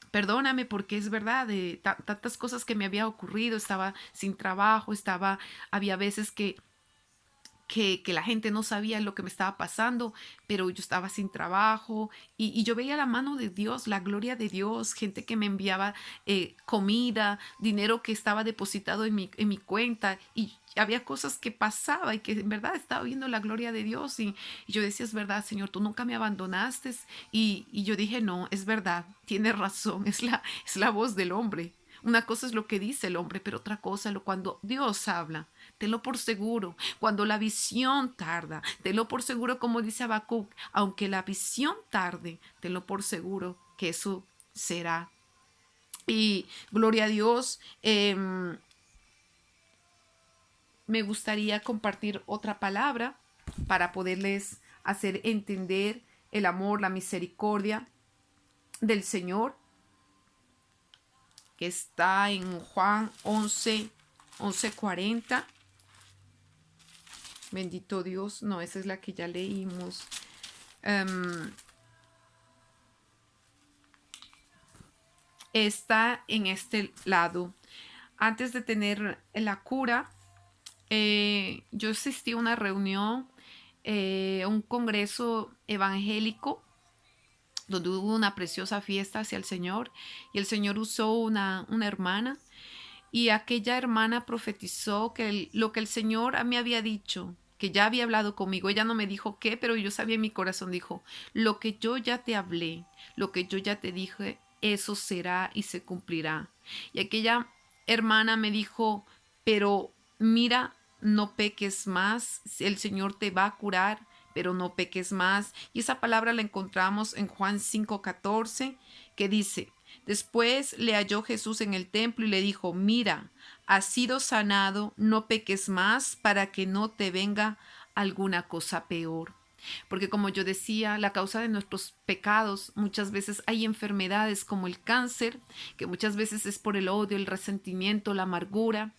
Perdóname porque es verdad, de tantas cosas que me había ocurrido, estaba sin trabajo, había veces que la gente no sabía lo que me estaba pasando, pero yo estaba sin trabajo y yo veía la mano de Dios, la gloria de Dios, gente que me enviaba comida, dinero que estaba depositado en mi cuenta, y había cosas que pasaba y que en verdad estaba viendo la gloria de Dios, y yo decía, es verdad, Señor, tú nunca me abandonaste, y yo dije, no, es verdad, tienes razón, es la voz del hombre. Una cosa es lo que dice el hombre, pero otra cosa es cuando Dios habla. Tenlo por seguro. Cuando la visión tarda, tenlo por seguro, como dice Habacuc, aunque la visión tarde, tenlo por seguro que eso será. Y gloria a Dios. Me gustaría compartir otra palabra para poderles hacer entender el amor, la misericordia del Señor, que está en Juan 11:40. Bendito Dios. No, esa es la que ya leímos. Está en este lado. Antes de tener la cura, yo asistí a una reunión, un congreso evangélico, donde hubo una preciosa fiesta hacia el Señor, y el Señor usó una hermana, y aquella hermana profetizó que lo que el Señor me había dicho, que ya había hablado conmigo. Ella no me dijo qué, pero yo sabía en mi corazón, dijo, lo que yo ya te hablé, lo que yo ya te dije, eso será y se cumplirá. Y aquella hermana me dijo, pero mira, no peques más, el Señor te va a curar, pero no peques más. Y esa palabra la encontramos en Juan 5:14, que dice, después le halló Jesús en el templo y le dijo, mira, has sido sanado, no peques más para que no te venga alguna cosa peor. Porque como yo decía, la causa de nuestros pecados, muchas veces hay enfermedades como el cáncer, que muchas veces es por el odio, el resentimiento, la amargura,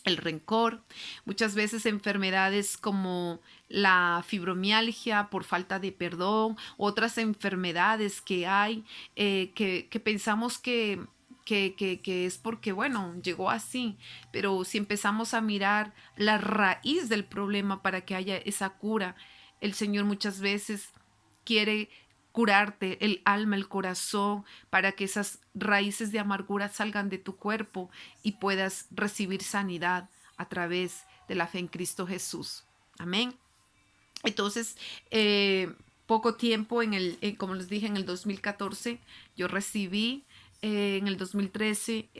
el rencor, muchas veces enfermedades como la fibromialgia por falta de perdón, otras enfermedades que hay, que pensamos que es porque, bueno, llegó así, pero si empezamos a mirar la raíz del problema para que haya esa cura, el Señor muchas veces quiere curarte el alma, el corazón, para que esas raíces de amargura salgan de tu cuerpo y puedas recibir sanidad a través de la fe en Cristo Jesús. Amén. Entonces, poco tiempo, como les dije, en el 2014, yo recibí, en el 2013,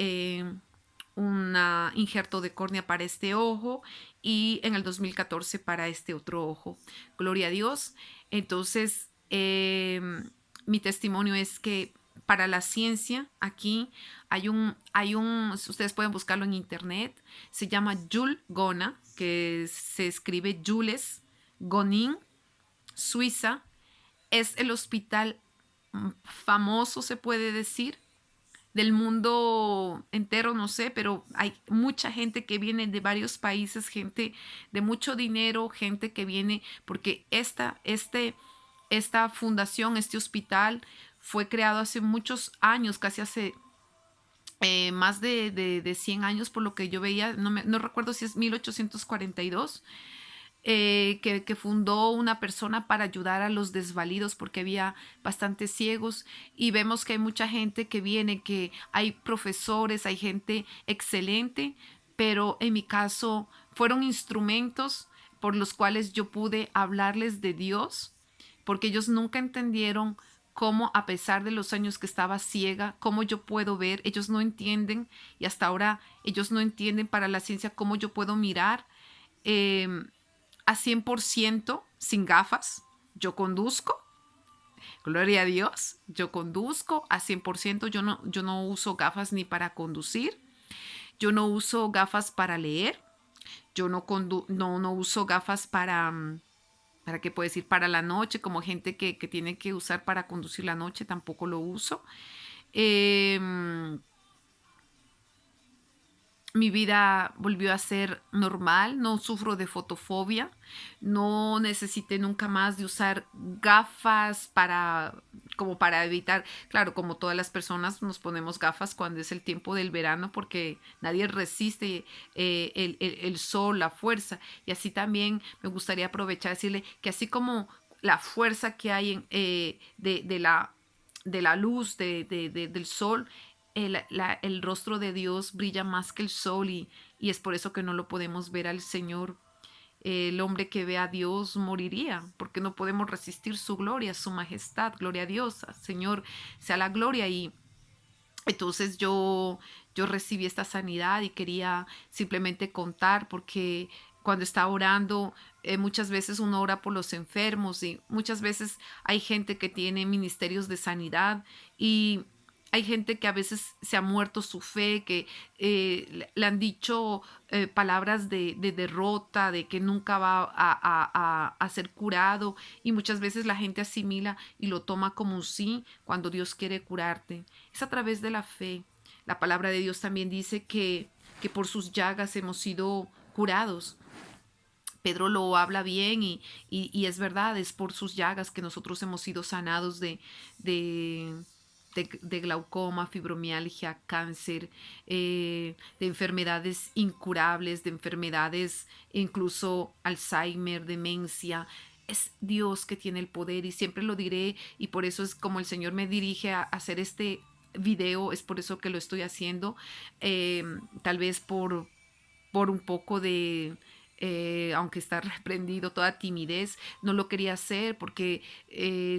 un injerto de córnea para este ojo, y en el 2014 para este otro ojo. Gloria a Dios. Entonces, mi testimonio es que para la ciencia, aquí ustedes pueden buscarlo en internet, se llama Jules Gona, que se escribe Jules Gonin, Suiza. Es el hospital famoso, se puede decir, del mundo entero, no sé, pero hay mucha gente que viene de varios países, gente de mucho dinero, gente que viene porque esta fundación, este hospital fue creado hace muchos años, casi hace más de 100 años, por lo que yo veía, no recuerdo si es 1842, que fundó una persona para ayudar a los desvalidos, porque había bastantes ciegos, y vemos que hay mucha gente que viene, que hay profesores, hay gente excelente, pero en mi caso fueron instrumentos por los cuales yo pude hablarles de Dios, porque ellos nunca entendieron cómo, a pesar de los años que estaba ciega, cómo yo puedo ver. Ellos no entienden, y hasta ahora ellos no entienden para la ciencia cómo yo puedo mirar a 100% sin gafas. Yo conduzco, gloria a Dios, yo conduzco a 100%. Yo no uso gafas ni para conducir, yo no uso gafas para leer, Yo no uso gafas ¿para qué puedo decir? Para la noche, como gente que tiene que usar para conducir la noche, tampoco lo uso. Em, Mi vida volvió a ser normal, no sufro de fotofobia, no necesité nunca más de usar gafas como para evitar, claro, como todas las personas nos ponemos gafas cuando es el tiempo del verano porque nadie resiste el sol, la fuerza. Y así también me gustaría aprovechar y decirle que así como la fuerza que hay de la luz del sol, el rostro de Dios brilla más que el sol y es por eso que no lo podemos ver al Señor. El hombre que ve a Dios moriría porque no podemos resistir su gloria, su majestad. Gloria a Dios, Señor, sea la gloria. Y entonces yo recibí esta sanidad y quería simplemente contar porque cuando está orando, muchas veces uno ora por los enfermos y muchas veces hay gente que tiene ministerios de sanidad y hay gente que a veces se ha muerto su fe, que le han dicho palabras de derrota, de que nunca va a ser curado y muchas veces la gente asimila y lo toma como un sí cuando Dios quiere curarte. Es a través de la fe. La palabra de Dios también dice que por sus llagas hemos sido curados. Pedro lo habla bien y es verdad, es por sus llagas que nosotros hemos sido sanados de, de glaucoma, fibromialgia, cáncer, de enfermedades incurables, de enfermedades incluso Alzheimer, demencia. Es Dios que tiene el poder y siempre lo diré y por eso es como el Señor me dirige a hacer este video, es por eso que lo estoy haciendo, tal vez por un poco de, aunque está reprendido, toda timidez, no lo quería hacer porque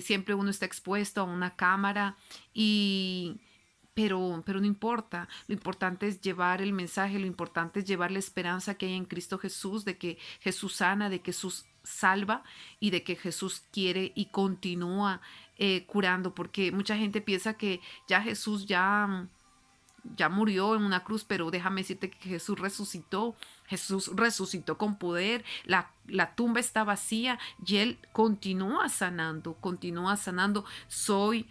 siempre uno está expuesto a una cámara y... pero no importa, lo importante es llevar el mensaje, lo importante es llevar la esperanza que hay en Cristo Jesús, de que Jesús sana, de que Jesús salva y de que Jesús quiere y continúa curando, porque mucha gente piensa que ya Jesús ya murió en una cruz, pero déjame decirte que Jesús resucitó con poder, la tumba está vacía y Él continúa sanando. Soy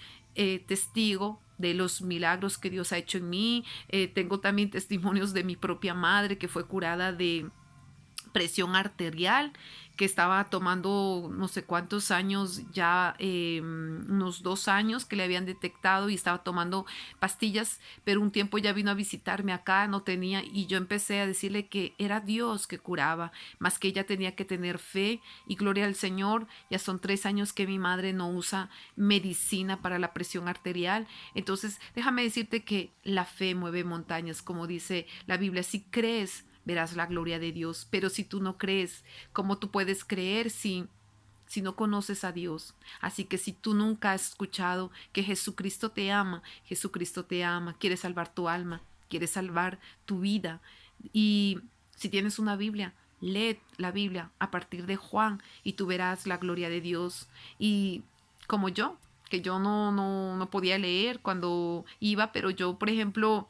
testigo de los milagros que Dios ha hecho en mí, tengo también testimonios de mi propia madre que fue curada de presión arterial, que estaba tomando no sé cuántos años, ya unos 2 años que le habían detectado y estaba tomando pastillas, pero un tiempo ya vino a visitarme acá, no tenía, y yo empecé a decirle que era Dios que curaba, más que ella tenía que tener fe y gloria al Señor. Ya son 3 años que mi madre no usa medicina para la presión arterial. Entonces, déjame decirte que la fe mueve montañas, como dice la Biblia. Si crees, verás la gloria de Dios. Pero si tú no crees, ¿cómo tú puedes creer si no conoces a Dios? Así que si tú nunca has escuchado que Jesucristo te ama, quiere salvar tu alma, quiere salvar tu vida. Y si tienes una Biblia, lee la Biblia a partir de Juan y tú verás la gloria de Dios. Y como yo, que yo no podía leer cuando iba, pero yo, por ejemplo,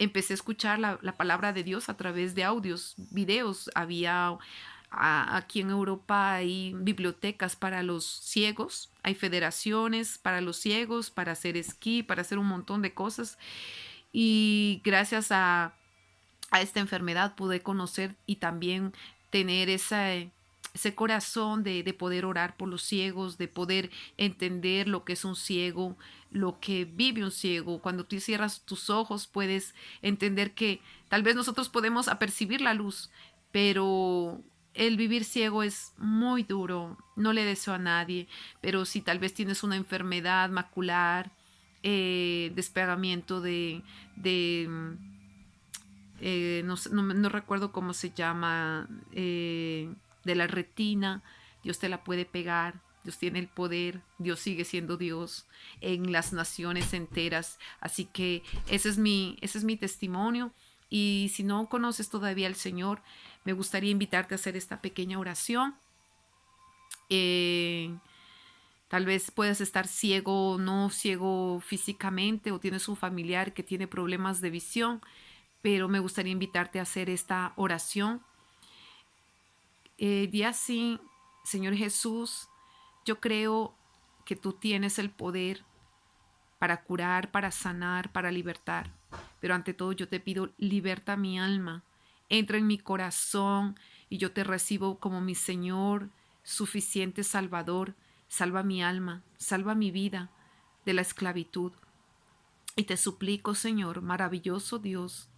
empecé a escuchar la palabra de Dios a través de audios, videos. Aquí en Europa hay bibliotecas para los ciegos, hay federaciones para los ciegos, para hacer esquí, para hacer un montón de cosas. Y gracias a esta enfermedad pude conocer y también tener ese corazón de poder orar por los ciegos, de poder entender lo que es un ciego, lo que vive un ciego. Cuando tú cierras tus ojos puedes entender que tal vez nosotros podemos apercibir la luz, pero el vivir ciego es muy duro. No le deseo a nadie, pero si tal vez tienes una enfermedad macular, despegamiento de no recuerdo cómo se llama, de la retina, Dios te la puede pegar, Dios tiene el poder, Dios sigue siendo Dios en las naciones enteras. Así que ese es mi testimonio. Y si no conoces todavía al Señor, me gustaría invitarte a hacer esta pequeña oración. Eh, Tal vez puedas estar ciego, no ciego físicamente, o tienes un familiar que tiene problemas de visión, pero me gustaría invitarte a hacer esta oración. Día sí, Señor Jesús, yo creo que tú tienes el poder para curar, para sanar, para libertar. Pero ante todo yo te pido, liberta mi alma, entra en mi corazón y yo te recibo como mi Señor, suficiente Salvador. Salva mi alma, salva mi vida de la esclavitud. Y te suplico, Señor, maravilloso Dios,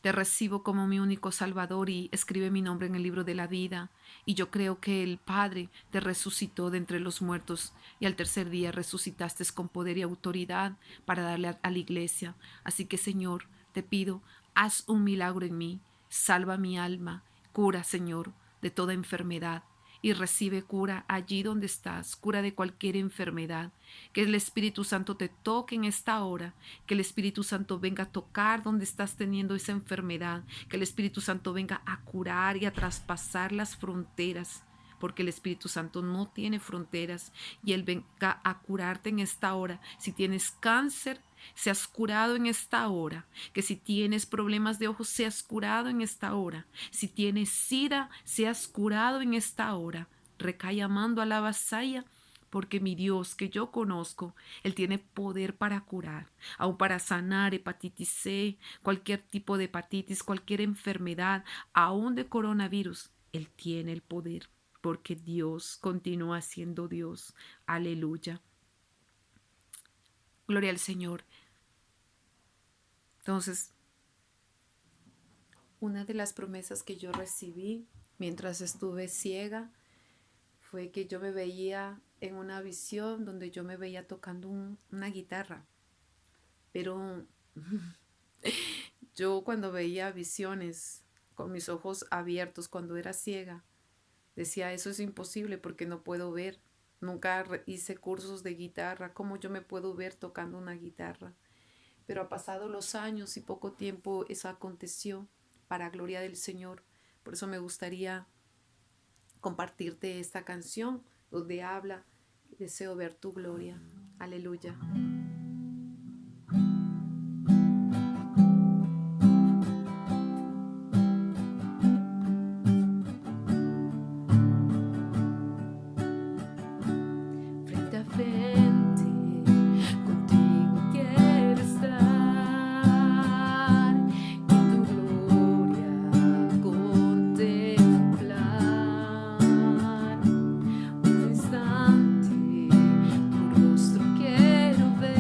te recibo como mi único Salvador y escribe mi nombre en el libro de la vida. Y yo creo que el Padre te resucitó de entre los muertos y al tercer día resucitaste con poder y autoridad para darle a la iglesia. Así que, Señor, te pido, haz un milagro en mí, salva mi alma, cura, Señor, de toda enfermedad y recibe cura allí donde estás, cura de cualquier enfermedad. Que el Espíritu Santo te toque en esta hora, que el Espíritu Santo venga a tocar donde estás teniendo esa enfermedad, que el Espíritu Santo venga a curar y a traspasar las fronteras, porque el Espíritu Santo no tiene fronteras y Él venga a curarte en esta hora. Si tienes cáncer, seas curado en esta hora. Que si tienes problemas de ojos, seas curado en esta hora. Si tienes sida, seas curado en esta hora. Recae amando a la vasalla, porque mi Dios que yo conozco, Él tiene poder para curar, aún para sanar hepatitis C, cualquier tipo de hepatitis, cualquier enfermedad, aún de coronavirus. Él tiene el poder, porque Dios continúa siendo Dios. Aleluya. Gloria al Señor. Entonces, una de las promesas que yo recibí mientras estuve ciega fue que yo me veía en una visión donde yo me veía tocando una guitarra. Pero yo cuando veía visiones con mis ojos abiertos cuando era ciega, decía, eso es imposible porque no puedo ver. Nunca hice cursos de guitarra. ¿Cómo yo me puedo ver tocando una guitarra? Pero ha pasado los años y poco tiempo eso aconteció para gloria del Señor. Por eso me gustaría compartirte esta canción donde habla, deseo ver tu gloria. Aleluya. Frente a frente, contigo quiero estar, y tu gloria contemplar. Un instante, tu rostro quiero ver.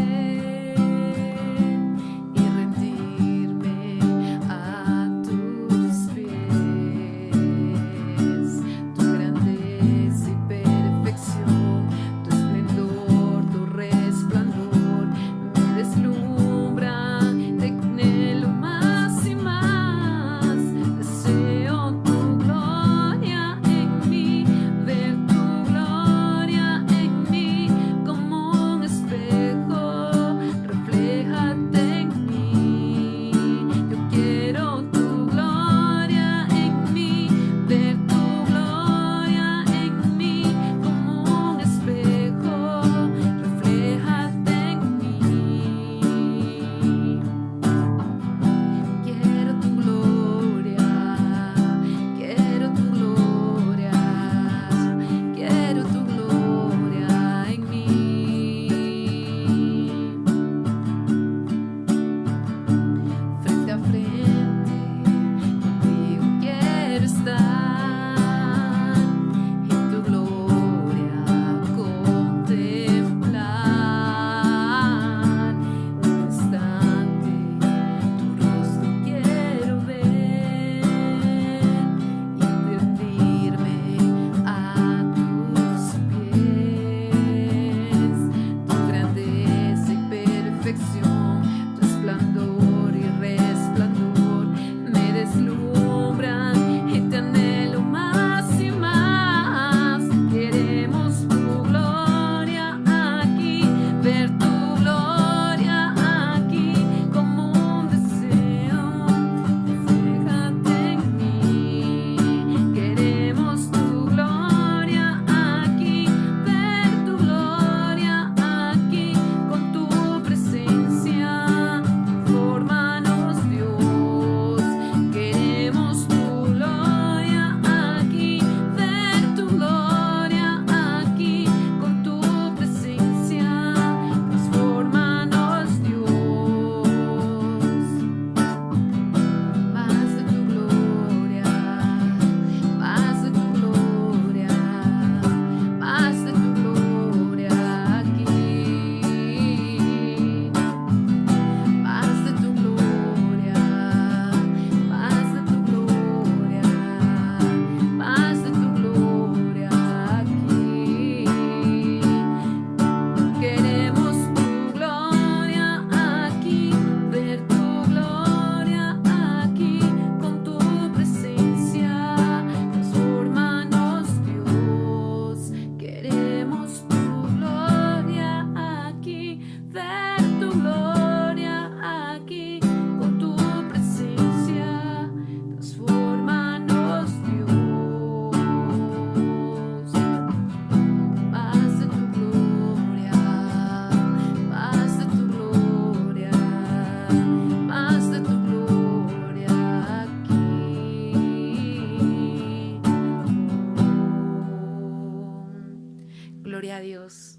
Adiós.